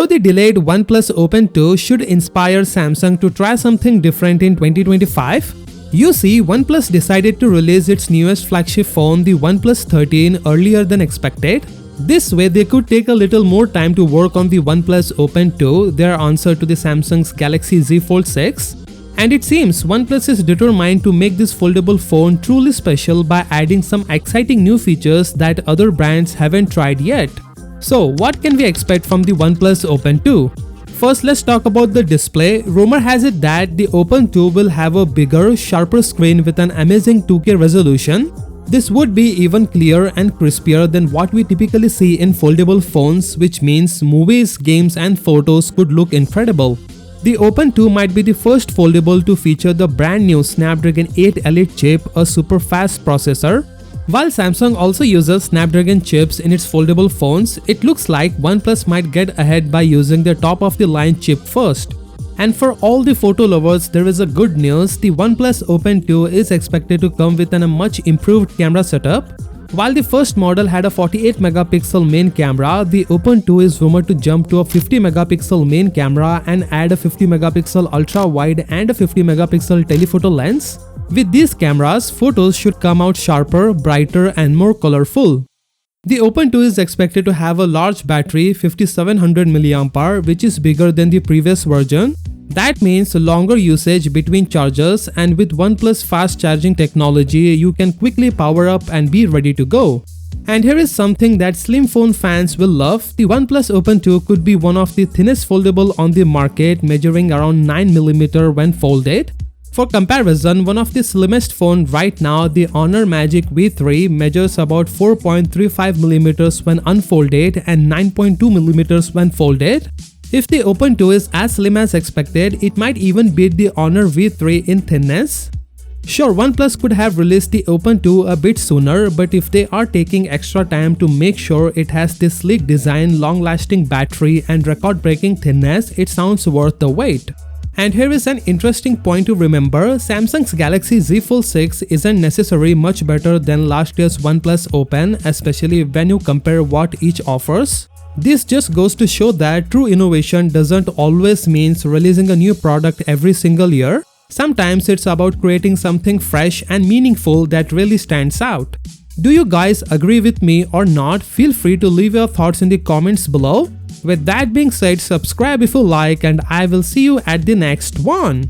the delayed OnePlus Open 2 should inspire Samsung to try something different in 2025. You see, OnePlus decided to release its newest flagship phone, the OnePlus 13, earlier than expected. This way they could take a little more time to work on the OnePlus Open 2, their answer to the Samsung's Galaxy Z Fold 6. And it seems OnePlus is determined to make this foldable phone truly special by adding some exciting new features that other brands haven't tried yet. So what can we expect from the OnePlus Open 2? First, let's talk about the display. Rumor has it that the Open 2 will have a bigger, sharper screen with an amazing 2K resolution. This would be even clearer and crispier than what we typically see in foldable phones, which means movies, games and photos could look incredible. The Open 2 might be the first foldable to feature the brand new Snapdragon 8 Elite chip, a super fast processor. While Samsung also uses Snapdragon chips in its foldable phones, it looks like OnePlus might get ahead by using their top-of-the-line chip first. And for all the photo lovers, there is a good news. The OnePlus Open 2 is expected to come with a much improved camera setup. While the first model had a 48 megapixel main camera, the Open 2 is rumored to jump to a 50 megapixel main camera and add a 50 megapixel ultra-wide and a 50 megapixel telephoto lens. With these cameras, photos should come out sharper, brighter and more colorful. The Open 2 is expected to have a large battery, 5700 mAh, which is bigger than the previous version. That means longer usage between charges, and with OnePlus fast charging technology, you can quickly power up and be ready to go. And here is something that slim phone fans will love. The OnePlus Open 2 could be one of the thinnest foldable on the market, measuring around 9mm when folded. For comparison, one of the slimmest phone right now, the Honor Magic V3, measures about 4.35mm when unfolded and 9.2mm when folded. If the Open 2 is as slim as expected, it might even beat the Honor V3 in thinness. Sure, OnePlus could have released the Open 2 a bit sooner, but if they are taking extra time to make sure it has this sleek design, long-lasting battery and record-breaking thinness, it sounds worth the wait. And here is an interesting point to remember. Samsung's Galaxy Z Fold 6 isn't necessarily much better than last year's OnePlus Open, especially when you compare what each offers. This just goes to show that true innovation doesn't always mean releasing a new product every single year. Sometimes it's about creating something fresh and meaningful that really stands out. Do you guys agree with me or not? Feel free to leave your thoughts in the comments below. With that being said, subscribe if you like, and I will see you at the next one.